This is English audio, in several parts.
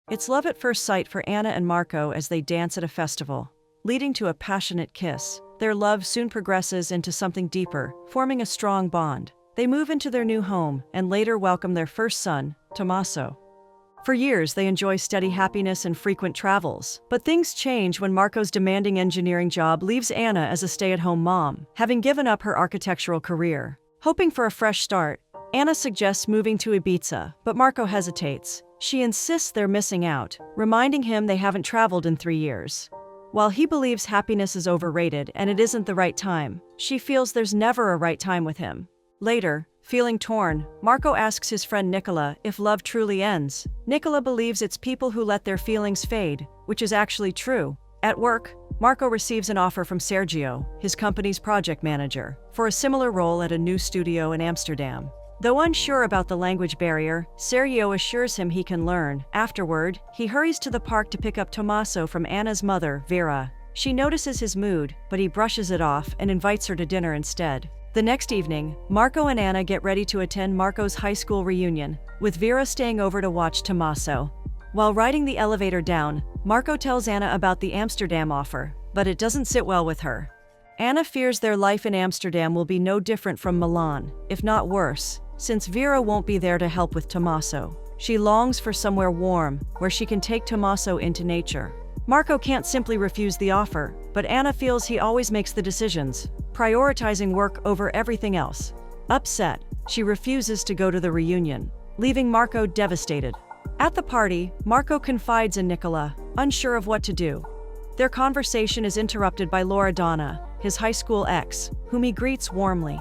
It's love at first sight for Anna and Marco as they dance at a festival, leading to a passionate kiss. Their love soon progresses into something deeper, forming a strong bond. They move into their new home and later welcome their first son, Tommaso. For years, they enjoy steady happiness and frequent travels. But things change when Marco's demanding engineering job leaves Anna as a stay-at-home mom, having given up her architectural career. Hoping for a fresh start, Anna suggests moving to Ibiza, but Marco hesitates. She insists they're missing out, reminding him they haven't traveled in 3 years. While he believes happiness is overrated and it isn't the right time, she feels there's never a right time with him. Later, feeling torn, Marco asks his friend Nicola if love truly ends. Nicola believes it's people who let their feelings fade, which is actually true. At work, Marco receives an offer from Sergio, his company's project manager, for a similar role at a new studio in Amsterdam. Though unsure about the language barrier, Sergio assures him he can learn. Afterward, he hurries to the park to pick up Tommaso from Anna's mother, Vera. She notices his mood, but he brushes it off and invites her to dinner instead. The next evening, Marco and Anna get ready to attend Marco's high school reunion, with Vera staying over to watch Tommaso. While riding the elevator down, Marco tells Anna about the Amsterdam offer, but it doesn't sit well with her. Anna fears their life in Amsterdam will be no different from Milan, if not worse, since Vera won't be there to help with Tommaso. She longs for somewhere warm, where she can take Tommaso into nature. Marco can't simply refuse the offer, but Anna feels he always makes the decisions, prioritizing work over everything else. Upset, she refuses to go to the reunion, leaving Marco devastated. At the party, Marco confides in Nicola, unsure of what to do. Their conversation is interrupted by Loredana, his high school ex, whom he greets warmly.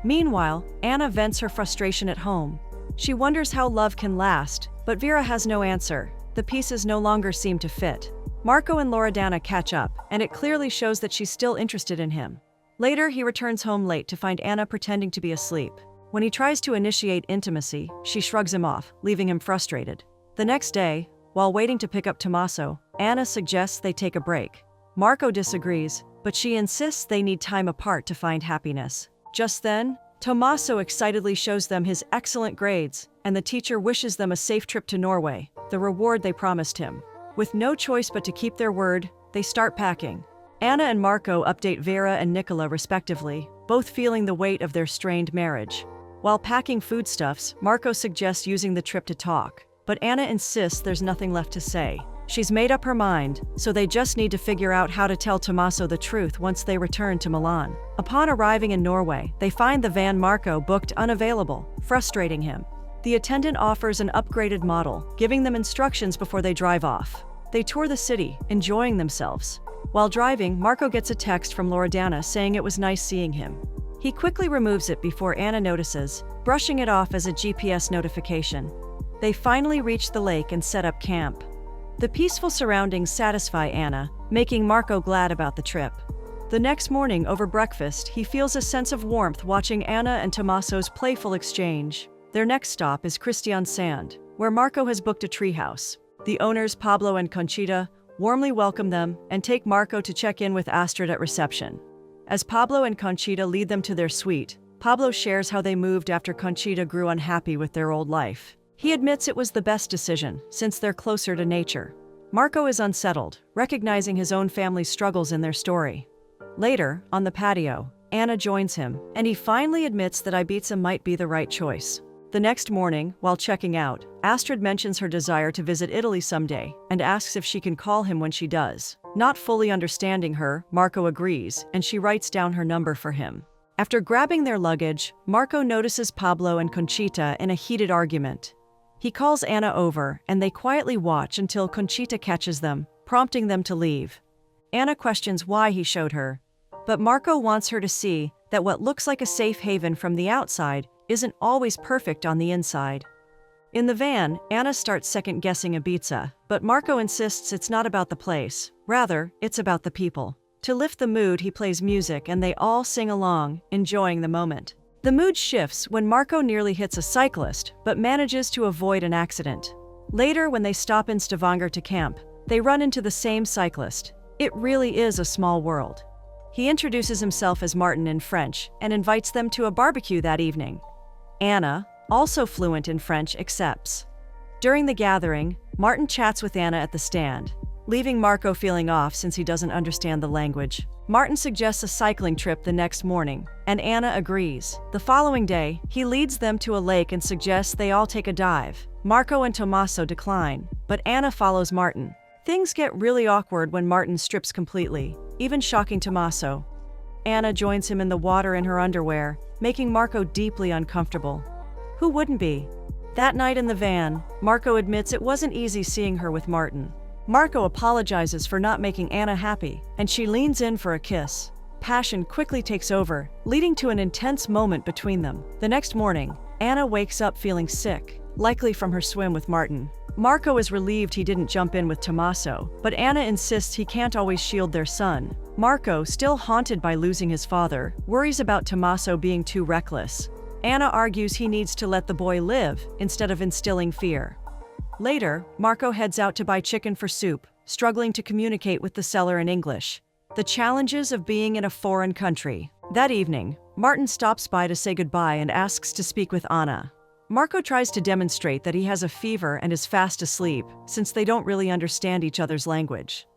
Meanwhile, Anna vents her frustration at home. She wonders how love can last, but Vera has no answer. The pieces no longer seem to fit. Marco and Loredana catch up, and it clearly shows that she's still interested in him. Later, he returns home late to find Anna pretending to be asleep. When he tries to initiate intimacy, she shrugs him off, leaving him frustrated. The next day, while waiting to pick up Tommaso, Anna suggests they take a break. Marco disagrees, but she insists they need time apart to find happiness. Just then, Tommaso excitedly shows them his excellent grades, and the teacher wishes them a safe trip to Norway, the reward they promised him. With no choice but to keep their word, they start packing. Anna and Marco update Vera and Nicola respectively, both feeling the weight of their strained marriage. While packing foodstuffs, Marco suggests using the trip to talk, but Anna insists there's nothing left to say. She's made up her mind, so they just need to figure out how to tell Tommaso the truth once they return to Milan. Upon arriving in Norway, they find the van Marco booked unavailable, frustrating him. The attendant offers an upgraded model, giving them instructions before they drive off. They tour the city, enjoying themselves. While driving, Marco gets a text from Loredana saying it was nice seeing him. He quickly removes it before Anna notices, brushing it off as a GPS notification. They finally reach the lake and set up camp. The peaceful surroundings satisfy Anna, making Marco glad about the trip. The next morning over breakfast, he feels a sense of warmth watching Anna and Tommaso's playful exchange. Their next stop is Kristiansand, where Marco has booked a treehouse. The owners, Pablo and Conchita, warmly welcome them and take Marco to check in with Astrid at reception. As Pablo and Conchita lead them to their suite, Pablo shares how they moved after Conchita grew unhappy with their old life. He admits it was the best decision, since they're closer to nature. Marco is unsettled, recognizing his own family's struggles in their story. Later, on the patio, Anna joins him, and he finally admits that Ibiza might be the right choice. The next morning, while checking out, Astrid mentions her desire to visit Italy someday and asks if she can call him when she does. Not fully understanding her, Marco agrees, and she writes down her number for him. After grabbing their luggage, Marco notices Pablo and Conchita in a heated argument. He calls Anna over, and they quietly watch until Conchita catches them, prompting them to leave. Anna questions why he showed her, but Marco wants her to see that what looks like a safe haven from the outside isn't always perfect on the inside. In the van, Anna starts second-guessing Ibiza, but Marco insists it's not about the place. Rather, it's about the people. To lift the mood, he plays music and they all sing along, enjoying the moment. The mood shifts when Marco nearly hits a cyclist, but manages to avoid an accident. Later, when they stop in Stavanger to camp, they run into the same cyclist. It really is a small world. He introduces himself as Martin in French and invites them to a barbecue that evening. Anna, also fluent in French, accepts. During the gathering, Martin chats with Anna at the stand, leaving Marco feeling off since he doesn't understand the language. Martin suggests a cycling trip the next morning, and Anna agrees. The following day, he leads them to a lake and suggests they all take a dive. Marco and Tommaso decline, but Anna follows Martin. Things get really awkward when Martin strips completely, even shocking Tommaso. Anna joins him in the water in her underwear, making Marco deeply uncomfortable. Who wouldn't be? That night in the van, Marco admits it wasn't easy seeing her with Martin. Marco apologizes for not making Anna happy, and she leans in for a kiss. Passion quickly takes over, leading to an intense moment between them. The next morning, Anna wakes up feeling sick, likely from her swim with Martin. Marco is relieved he didn't jump in with Tommaso, but Anna insists he can't always shield their son. Marco, still haunted by losing his father, worries about Tommaso being too reckless. Anna argues he needs to let the boy live instead of instilling fear. Later, Marco heads out to buy chicken for soup, struggling to communicate with the seller in English. The challenges of being in a foreign country. That evening, Martin stops by to say goodbye and asks to speak with Anna. Marco tries to demonstrate that he has a fever and is fast asleep, since they don't really understand each other's language.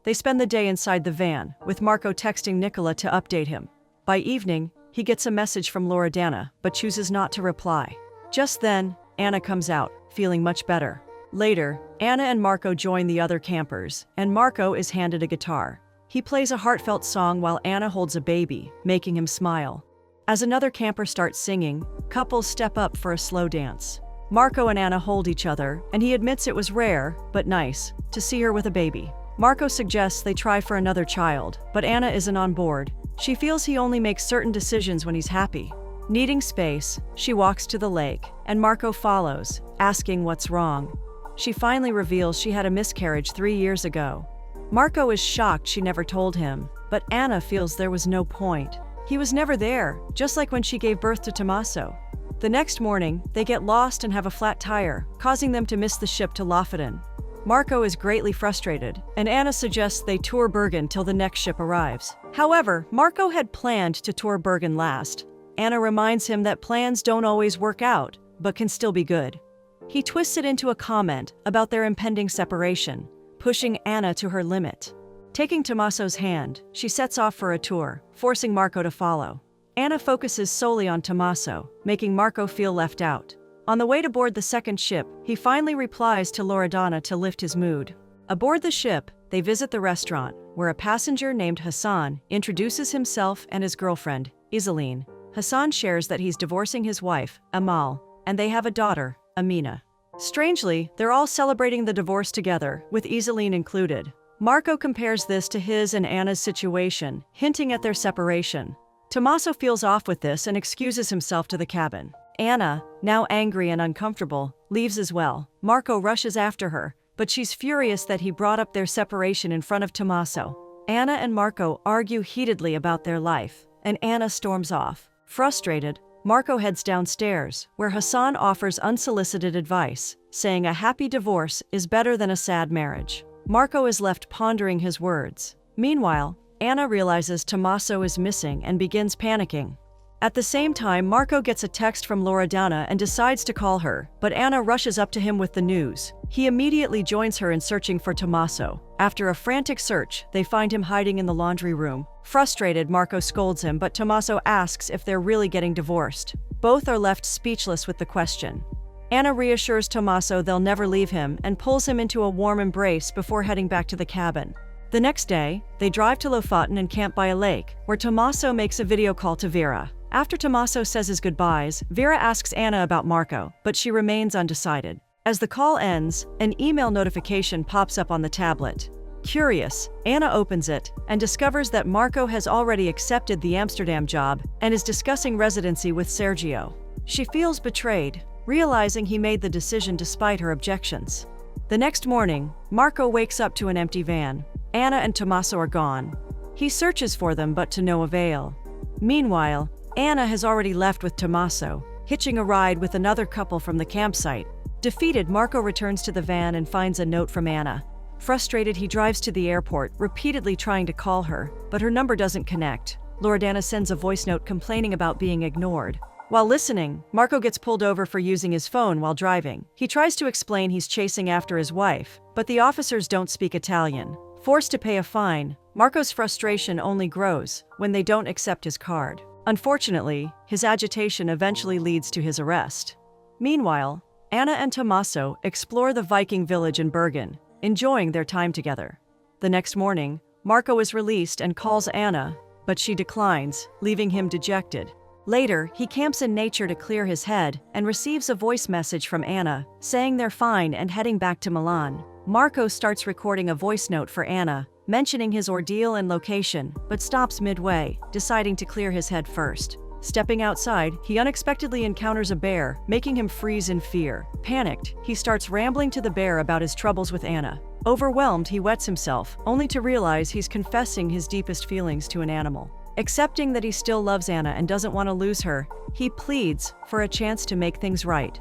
They spend the day inside the van, with Marco texting Nicola to update him. By evening, he gets a message from Loredana, but chooses not to reply. Just then, Anna comes out, feeling much better. Later, Anna and Marco join the other campers, and Marco is handed a guitar. He plays a heartfelt song while Anna holds a baby, making him smile. As another camper starts singing, couples step up for a slow dance. Marco and Anna hold each other, and he admits it was rare, but nice, to see her with a baby. Marco suggests they try for another child, but Anna isn't on board. She feels he only makes certain decisions when he's happy. Needing space, she walks to the lake, and Marco follows, asking what's wrong. She finally reveals she had a miscarriage 3 years ago. Marco is shocked she never told him, but Anna feels there was no point. He was never there, just like when she gave birth to Tommaso. The next morning, they get lost and have a flat tire, causing them to miss the ship to Lofoten. Marco is greatly frustrated, and Anna suggests they tour Bergen till the next ship arrives. However, Marco had planned to tour Bergen last. Anna reminds him that plans don't always work out, but can still be good. He twists it into a comment about their impending separation, pushing Anna to her limit. Taking Tommaso's hand, she sets off for a tour, forcing Marco to follow. Anna focuses solely on Tommaso, making Marco feel left out. On the way to board the second ship, he finally replies to Loredana to lift his mood. Aboard the ship, they visit the restaurant, where a passenger named Hassan introduces himself and his girlfriend, Iseline. Hassan shares that he's divorcing his wife, Amal, and they have a daughter, Amina. Strangely, they're all celebrating the divorce together, with Iseline included. Marco compares this to his and Anna's situation, hinting at their separation. Tommaso feels off with this and excuses himself to the cabin. Anna, now angry and uncomfortable, leaves as well. Marco rushes after her, but she's furious that he brought up their separation in front of Tommaso. Anna and Marco argue heatedly about their life, and Anna storms off. Frustrated, Marco heads downstairs, where Hassan offers unsolicited advice, saying a happy divorce is better than a sad marriage. Marco is left pondering his words. Meanwhile, Anna realizes Tommaso is missing and begins panicking. At the same time, Marco gets a text from Loredana and decides to call her, but Anna rushes up to him with the news. He immediately joins her in searching for Tommaso. After a frantic search, they find him hiding in the laundry room. Frustrated, Marco scolds him, but Tommaso asks if they're really getting divorced. Both are left speechless with the question. Anna reassures Tommaso they'll never leave him and pulls him into a warm embrace before heading back to the cabin. The next day, they drive to Lofoten and camp by a lake, where Tommaso makes a video call to Vera. After Tommaso says his goodbyes, Vera asks Anna about Marco, but she remains undecided. As the call ends, an email notification pops up on the tablet. Curious, Anna opens it and discovers that Marco has already accepted the Amsterdam job and is discussing residency with Sergio. She feels betrayed, realizing he made the decision despite her objections. The next morning, Marco wakes up to an empty van. Anna and Tommaso are gone. He searches for them, but to no avail. Meanwhile, Anna has already left with Tommaso, hitching a ride with another couple from the campsite. Defeated, Marco returns to the van and finds a note from Anna. Frustrated, he drives to the airport, repeatedly trying to call her, but her number doesn't connect. Loredana sends a voice note complaining about being ignored. While listening, Marco gets pulled over for using his phone while driving. He tries to explain he's chasing after his wife, but the officers don't speak Italian. Forced to pay a fine, Marco's frustration only grows when they don't accept his card. Unfortunately, his agitation eventually leads to his arrest. Meanwhile, Anna and Tommaso explore the Viking village in Bergen, enjoying their time together. The next morning, Marco is released and calls Anna, but she declines, leaving him dejected. Later, he camps in nature to clear his head and receives a voice message from Anna, saying they're fine and heading back to Milan. Marco starts recording a voice note for Anna, mentioning his ordeal and location, but stops midway, deciding to clear his head first. Stepping outside, he unexpectedly encounters a bear, making him freeze in fear. Panicked, he starts rambling to the bear about his troubles with Anna. Overwhelmed, he wets himself, only to realize he's confessing his deepest feelings to an animal. Accepting that he still loves Anna and doesn't want to lose her, he pleads for a chance to make things right.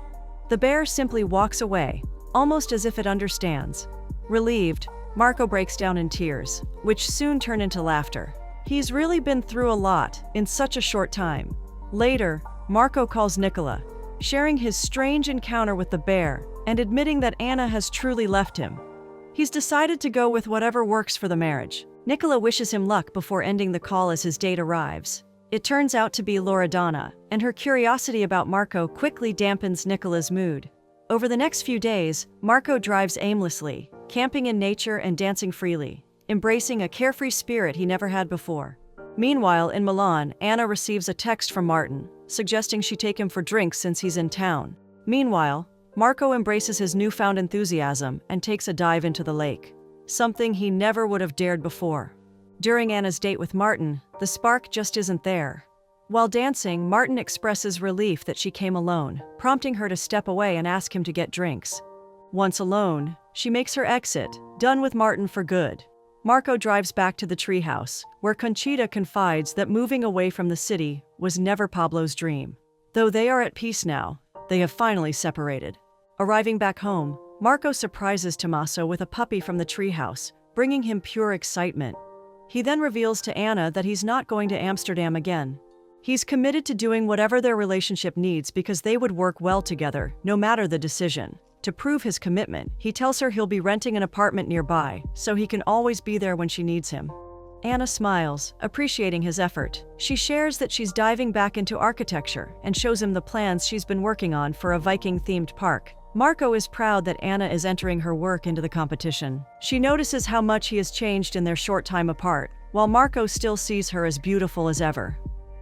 The bear simply walks away, almost as if it understands. Relieved, Marco breaks down in tears, which soon turn into laughter. He's really been through a lot in such a short time. Later, Marco calls Nicola, sharing his strange encounter with the bear and admitting that Anna has truly left him. He's decided to go with whatever works for the marriage. Nicola wishes him luck before ending the call as his date arrives. It turns out to be Loredana, and her curiosity about Marco quickly dampens Nicola's mood. Over the next few days, Marco drives aimlessly, camping in nature and dancing freely, embracing a carefree spirit he never had before. Meanwhile, in Milan, Anna receives a text from Martin, suggesting she take him for drinks since he's in town. Meanwhile, Marco embraces his newfound enthusiasm and takes a dive into the lake, something he never would have dared before. During Anna's date with Martin, the spark just isn't there. While dancing, Martin expresses relief that she came alone, prompting her to step away and ask him to get drinks. Once alone, she makes her exit, done with Martin for good. Marco drives back to the treehouse, where Conchita confides that moving away from the city was never Pablo's dream. Though they are at peace now, they have finally separated. Arriving back home, Marco surprises Tommaso with a puppy from the treehouse, bringing him pure excitement. He then reveals to Anna that he's not going to Amsterdam again. He's committed to doing whatever their relationship needs because they would work well together, no matter the decision. To prove his commitment, he tells her he'll be renting an apartment nearby, so he can always be there when she needs him. Anna smiles, appreciating his effort. She shares that she's diving back into architecture and shows him the plans she's been working on for a Viking-themed park. Marco is proud that Anna is entering her work into the competition. She notices how much he has changed in their short time apart, while Marco still sees her as beautiful as ever.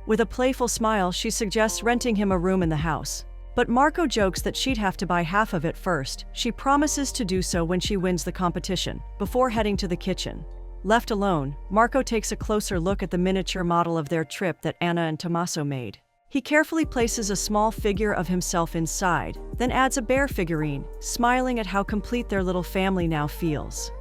With a playful smile, she suggests renting him a room in the house. But Marco jokes that she'd have to buy half of it first. She promises to do so when she wins the competition, before heading to the kitchen. Left alone, Marco takes a closer look at the miniature model of their trip that Anna and Tommaso made. He carefully places a small figure of himself inside, then adds a bear figurine, smiling at how complete their little family now feels.